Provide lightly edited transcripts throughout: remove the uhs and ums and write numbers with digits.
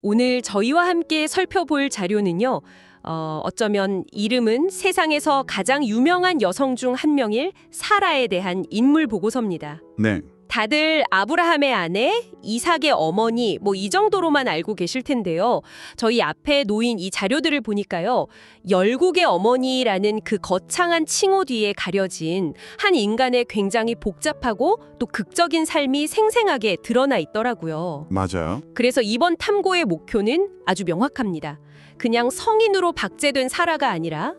오늘 저희와 함께 살펴볼 자료는요. 어쩌면 이름은 세상에서 가장 유명한 여성 중 한 명일 사라에 대한 인물 보고서입니다. 네, 다들 아브라함의 아내, 이삭의 어머니 이 정도로만 알고 계실 텐데요. 저희 앞에 놓인 이 자료들을 보니까요. 열국의 어머니라는 그 거창한 칭호 뒤에 가려진 한 인간의 굉장히 복잡하고 또 극적인 삶이 생생하게 드러나 있더라고요. 맞아요. 그래서 이번 탐구의 목표는 아주 명확합니다. 그냥 성인으로 박제된 사라가 아니라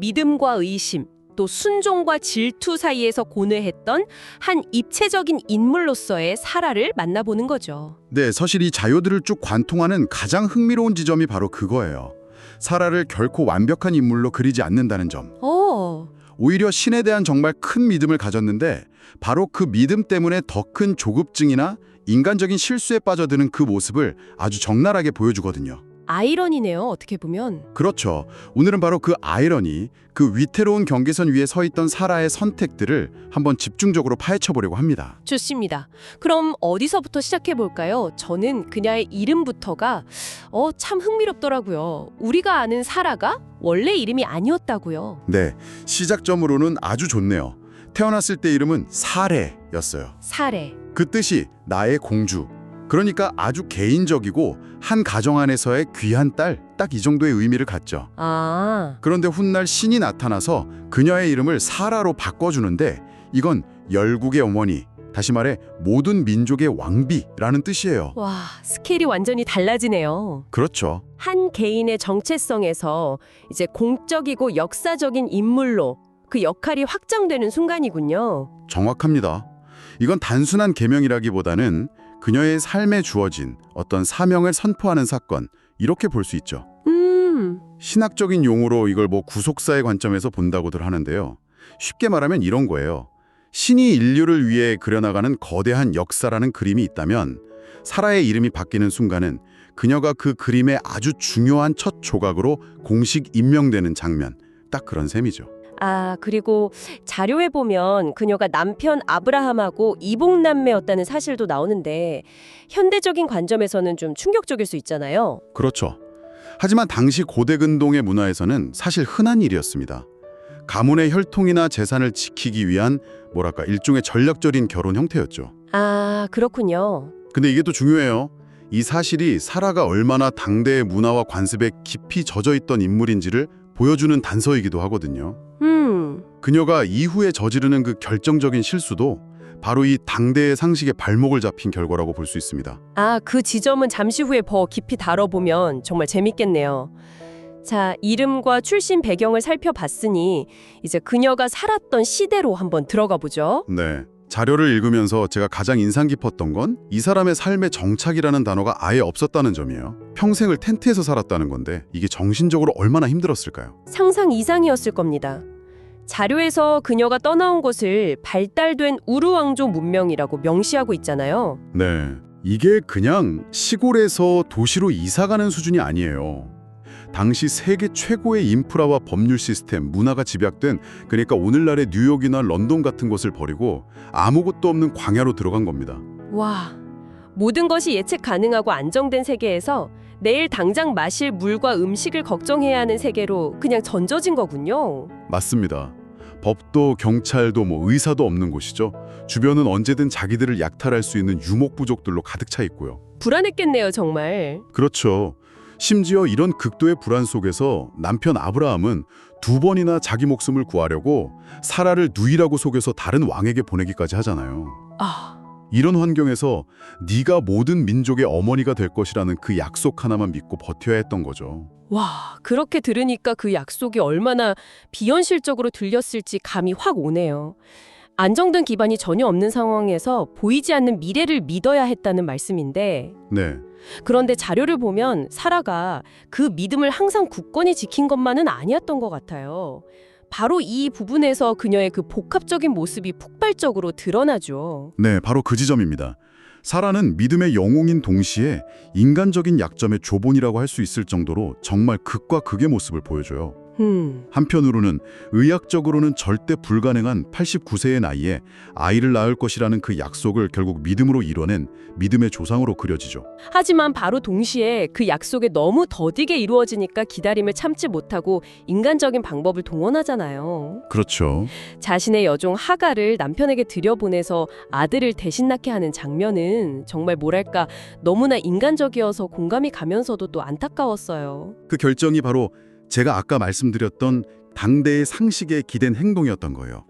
믿음과 의심, 또 순종과 질투 사이에서 고뇌했던 한 입체적인 인물로서의 사라를 만나보는 거죠. 네, 사실 이 자료들을 쭉 관통하는 가장 흥미로운 지점이 바로 그거예요. 사라를 결코 완벽한 인물로 그리지 않는다는 점. 오히려 신에 대한 정말 큰 믿음을 가졌는데 바로 그 믿음 때문에 더 큰 조급증이나 인간적인 실수에 빠져드는 그 모습을 아주 적나라하게 보여주거든요. 아이러니네요, 어떻게 보면. 그렇죠. 오늘은 바로 그 아이러니, 그 위태로운 경계선 위에 서 있던 사라의 선택들을 한번 집중적으로 파헤쳐보려고 합니다. 좋습니다. 그럼 어디서부터 시작해볼까요? 저는 그녀의 이름부터가 참 흥미롭더라고요. 우리가 아는 사라가 원래 이름이 아니었다고요. 네, 시작점으로는 아주 좋네요. 태어났을 때 이름은 사레였어요. 사례. 그 뜻이 나의 공주. 그러니까 아주 개인적이고 한 가정 안에서의 귀한 딸, 딱 이 정도의 의미를 갖죠. 그런데 훗날 신이 나타나서 그녀의 이름을 사라로 바꿔주는데 이건 열국의 어머니, 다시 말해 모든 민족의 왕비라는 뜻이에요. 와, 스케일이 완전히 달라지네요. 그렇죠. 한 개인의 정체성에서 이제 공적이고 역사적인 인물로 그 역할이 확장되는 순간이군요. 정확합니다. 이건 단순한 계명이라기보다는 그녀의 삶에 주어진 어떤 사명을 선포하는 사건, 이렇게 볼 수 있죠. 신학적인 용어로 이걸 구속사의 관점에서 본다고들 하는데요. 쉽게 말하면 이런 거예요. 신이 인류를 위해 그려나가는 거대한 역사라는 그림이 있다면 사라의 이름이 바뀌는 순간은 그녀가 그 그림의 아주 중요한 첫 조각으로 공식 임명되는 장면, 딱 그런 셈이죠. 그리고 자료에 보면 그녀가 남편 아브라함하고 이복남매였다는 사실도 나오는데 현대적인 관점에서는 좀 충격적일 수 있잖아요. 그렇죠. 하지만 당시 고대 근동의 문화에서는 사실 흔한 일이었습니다. 가문의 혈통이나 재산을 지키기 위한 일종의 전략적인 결혼 형태였죠. 그렇군요. 근데 이게 또 중요해요. 이 사실이 사라가 얼마나 당대의 문화와 관습에 깊이 젖어있던 인물인지를 보여주는 단서이기도 하거든요. 그녀가 이후에 저지르는 그 결정적인 실수도 바로 이 당대의 상식에 발목을 잡힌 결과라고 볼 수 있습니다. 그 지점은 잠시 후에 더 깊이 다뤄보면 정말 재밌겠네요. 자, 이름과 출신 배경을 살펴봤으니 이제 그녀가 살았던 시대로 한번 들어가 보죠. 네. 자료를 읽으면서 제가 가장 인상 깊었던 건 이 사람의 삶의 정착이라는 단어가 아예 없었다는 점이에요. 평생을 텐트에서 살았다는 건데 이게 정신적으로 얼마나 힘들었을까요? 상상 이상이었을 겁니다. 자료에서 그녀가 떠나온 곳을 발달된 우르왕조 문명이라고 명시하고 있잖아요. 네. 이게 그냥 시골에서 도시로 이사가는 수준이 아니에요. 당시 세계 최고의 인프라와 법률 시스템, 문화가 집약된 그러니까 오늘날의 뉴욕이나 런던 같은 곳을 버리고 아무것도 없는 광야로 들어간 겁니다. 와, 모든 것이 예측 가능하고 안정된 세계에서 내일 당장 마실 물과 음식을 걱정해야 하는 세계로 그냥 전져진 거군요. 맞습니다. 법도 경찰도 의사도 없는 곳이죠. 주변은 언제든 자기들을 약탈할 수 있는 유목부족들로 가득 차 있고요. 불안했겠네요, 정말. 그렇죠. 심지어 이런 극도의 불안 속에서 남편 아브라함은 2번이나 자기 목숨을 구하려고 사라를 누이라고 속여서 다른 왕에게 보내기까지 하잖아요. 이런 환경에서 네가 모든 민족의 어머니가 될 것이라는 그 약속 하나만 믿고 버텨야 했던 거죠. 와, 그렇게 들으니까 그 약속이 얼마나 비현실적으로 들렸을지 감이 확 오네요. 안정된 기반이 전혀 없는 상황에서 보이지 않는 미래를 믿어야 했다는 말씀인데 네. 그런데 자료를 보면 사라가 그 믿음을 항상 굳건히 지킨 것만은 아니었던 것 같아요. 바로 이 부분에서 그녀의 그 복합적인 모습이 폭발적으로 드러나죠. 네, 바로 그 지점입니다. 사라는 믿음의 영웅인 동시에 인간적인 약점의 조본이라고 할 수 있을 정도로 정말 극과 극의 모습을 보여줘요. 한편으로는 의학적으로는 절대 불가능한 89세의 나이에 아이를 낳을 것이라는 그 약속을 결국 믿음으로 이뤄낸 믿음의 조상으로 그려지죠. 하지만 바로 동시에 그 약속이 너무 더디게 이루어지니까 기다림을 참지 못하고 인간적인 방법을 동원하잖아요. 그렇죠. 자신의 여종 하갈을 남편에게 들여보내서 아들을 대신 낳게 하는 장면은 정말 뭐랄까 너무나 인간적이어서 공감이 가면서도 또 안타까웠어요. 그 결정이 바로 제가 아까 말씀드렸던 당대의 상식에 기댄 행동이었던 거예요.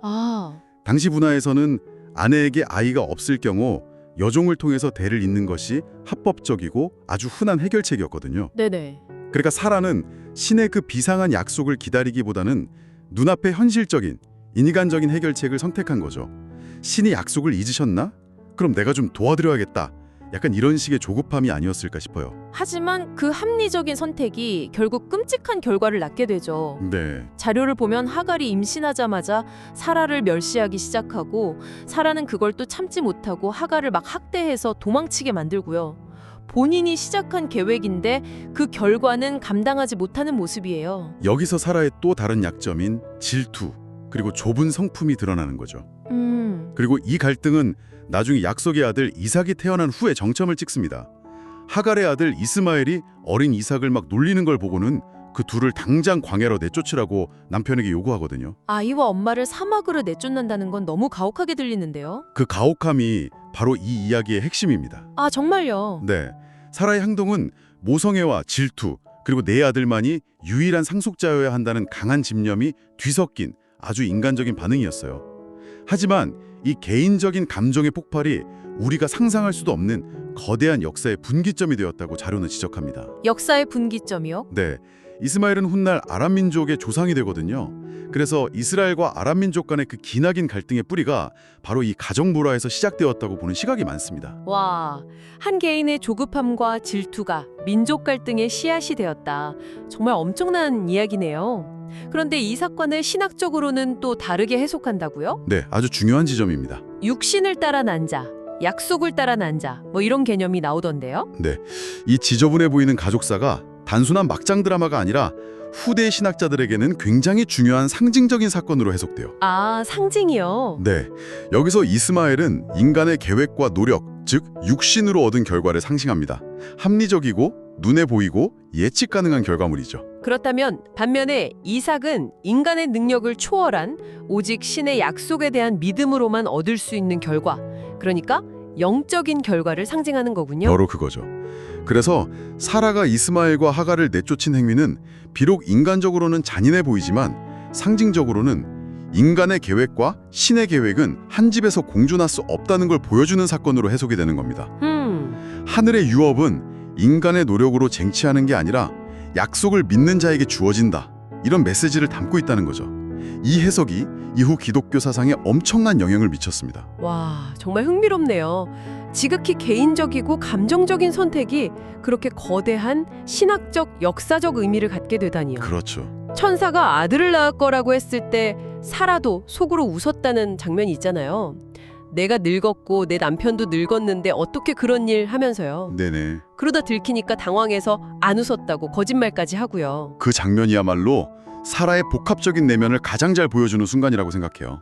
당시 문화에서는 아내에게 아이가 없을 경우 여종을 통해서 대를 잇는 것이 합법적이고 아주 흔한 해결책이었거든요. 네네. 그러니까 사라는 신의 그 비상한 약속을 기다리기보다는 눈앞의 현실적인, 인간적인 해결책을 선택한 거죠. 신이 약속을 잊으셨나? 그럼 내가 좀 도와드려야겠다. 약간 이런 식의 조급함이 아니었을까 싶어요. 하지만 그 합리적인 선택이 결국 끔찍한 결과를 낳게 되죠. 네. 자료를 보면 하갈이 임신하자마자 사라를 멸시하기 시작하고 사라는 그걸 또 참지 못하고 하갈을 막 학대해서 도망치게 만들고요. 본인이 시작한 계획인데 그 결과는 감당하지 못하는 모습이에요. 여기서 사라의 또 다른 약점인 질투, 그리고 좁은 성품이 드러나는 거죠. 그리고 이 갈등은 나중에 약속의 아들 이삭이 태어난 후에 정점을 찍습니다. 하갈의 아들 이스마엘이 어린 이삭을 막 놀리는 걸 보고는 그 둘을 당장 광야로 내쫓으라고 남편에게 요구하거든요. 아이와 엄마를 사막으로 내쫓는다는 건 너무 가혹하게 들리는데요. 그 가혹함이 바로 이 이야기의 핵심입니다. 아, 정말요? 네, 사라의 행동은 모성애와 질투, 그리고 내 아들만이 유일한 상속자여야 한다는 강한 집념이 뒤섞인 아주 인간적인 반응이었어요. 하지만 이 개인적인 감정의 폭발이 우리가 상상할 수도 없는 거대한 역사의 분기점이 되었다고 자료는 지적합니다. 역사의 분기점이요? 네, 이스마엘은 훗날 아람 민족의 조상이 되거든요. 그래서 이스라엘과 아람 민족 간의 그 기나긴 갈등의 뿌리가 바로 이 가정 불화에서 시작되었다고 보는 시각이 많습니다. 와, 한 개인의 조급함과 질투가 민족 갈등의 씨앗이 되었다. 정말 엄청난 이야기네요. 그런데 이 사건을 신학적으로는 또 다르게 해석한다고요? 네, 아주 중요한 지점입니다. 육신을 따라 난 자, 약속을 따라 난 자, 뭐 이런 개념이 나오던데요? 네, 이 지저분해 보이는 가족사가 단순한 막장 드라마가 아니라 후대 신학자들에게는 굉장히 중요한 상징적인 사건으로 해석돼요. 아, 상징이요? 네, 여기서 이스마엘은 인간의 계획과 노력, 즉 육신으로 얻은 결과를 상징합니다. 합리적이고 눈에 보이고 예측 가능한 결과물이죠. 그렇다면 반면에 이삭은 인간의 능력을 초월한 오직 신의 약속에 대한 믿음으로만 얻을 수 있는 결과, 그러니까 영적인 결과를 상징하는 거군요. 바로 그거죠. 그래서 사라가 이스마엘과 하갈을 내쫓은 행위는 비록 인간적으로는 잔인해 보이지만 상징적으로는 인간의 계획과 신의 계획은 한 집에서 공존할 수 없다는 걸 보여주는 사건으로 해석이 되는 겁니다. 하늘의 유업은 인간의 노력으로 쟁취하는 게 아니라 약속을 믿는 자에게 주어진다. 이런 메시지를 담고 있다는 거죠. 이 해석이 이후 기독교 사상에 엄청난 영향을 미쳤습니다. 와, 정말 흥미롭네요. 지극히 개인적이고 감정적인 선택이 그렇게 거대한 신학적, 역사적 의미를 갖게 되다니요. 그렇죠. 천사가 아들을 낳을 거라고 했을 때 사라도 속으로 웃었다는 장면이 있잖아요. 내가 늙었고 내 남편도 늙었는데 어떻게 그런 일 하면서요. 네네. 그러다 들키니까 당황해서 안 웃었다고 거짓말까지 하고요. 그 장면이야말로 사라의 복합적인 내면을 가장 잘 보여주는 순간이라고 생각해요.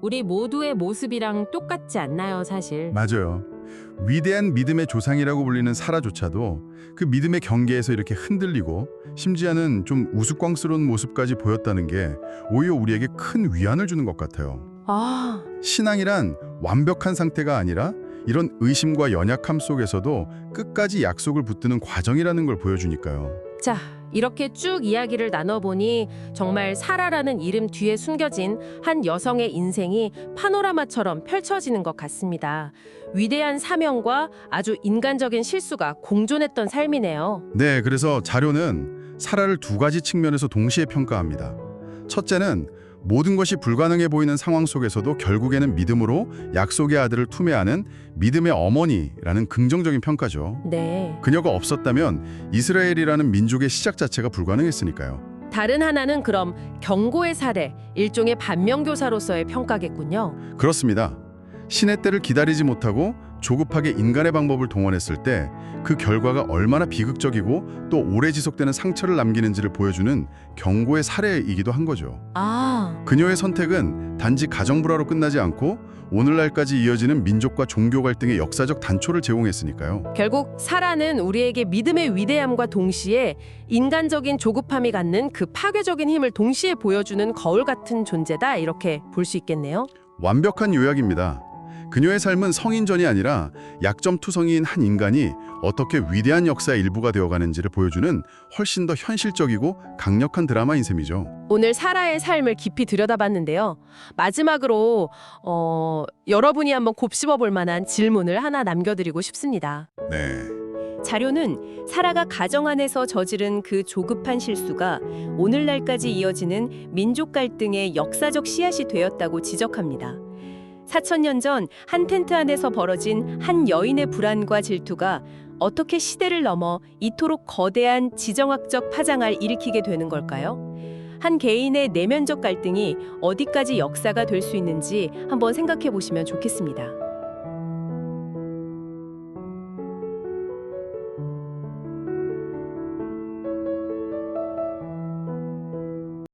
우리 모두의 모습이랑 똑같지 않나요, 사실? 맞아요. 위대한 믿음의 조상이라고 불리는 사라조차도 그 믿음의 경계에서 이렇게 흔들리고 심지어는 좀 우스꽝스러운 모습까지 보였다는 게 오히려 우리에게 큰 위안을 주는 것 같아요. 아, 신앙이란 완벽한 상태가 아니라 이런 의심과 연약함 속에서도 끝까지 약속을 붙드는 과정이라는 걸 보여주니까요. 자, 이렇게 쭉 이야기를 나눠보니 정말 사라라는 이름 뒤에 숨겨진 한 여성의 인생이 파노라마처럼 펼쳐지는 것 같습니다. 위대한 사명과 아주 인간적인 실수가 공존했던 삶이네요. 네, 그래서 자료는 사라를 두 가지 측면에서 동시에 평가합니다. 첫째는 모든 것이 불가능해 보이는 상황 속에서도 결국에는 믿음으로 약속의 아들을 투매하는 믿음의 어머니라는 긍정적인 평가죠. 네. 그녀가 없었다면 이스라엘이라는 민족의 시작 자체가 불가능했으니까요. 다른 하나는 그럼 경고의 사례, 일종의 반면교사로서의 평가겠군요. 그렇습니다. 신의 때를 기다리지 못하고 조급하게 인간의 방법을 동원했을 때 그 결과가 얼마나 비극적이고 또 오래 지속되는 상처를 남기는지를 보여주는 경고의 사례이기도 한 거죠. 아, 그녀의 선택은 단지 가정 불화로 끝나지 않고 오늘날까지 이어지는 민족과 종교 갈등의 역사적 단초를 제공했으니까요. 결국 사라는 우리에게 믿음의 위대함과 동시에 인간적인 조급함이 갖는 그 파괴적인 힘을 동시에 보여주는 거울 같은 존재다, 이렇게 볼 수 있겠네요. 완벽한 요약입니다. 그녀의 삶은 성인전이 아니라 약점투성이인 한 인간이 어떻게 위대한 역사의 일부가 되어가는지를 보여주는 훨씬 더 현실적이고 강력한 드라마인 셈이죠. 오늘 사라의 삶을 깊이 들여다봤는데요. 마지막으로 여러분이 한번 곱씹어 볼 만한 질문을 하나 남겨드리고 싶습니다. 네. 자료는 사라가 가정 안에서 저지른 그 조급한 실수가 오늘날까지 이어지는 민족 갈등의 역사적 씨앗이 되었다고 지적합니다. 4000년 전 한 텐트 안에서 벌어진 한 여인의 불안과 질투가 어떻게 시대를 넘어 이토록 거대한 지정학적 파장을 일으키게 되는 걸까요? 한 개인의 내면적 갈등이 어디까지 역사가 될 수 있는지 한번 생각해 보시면 좋겠습니다.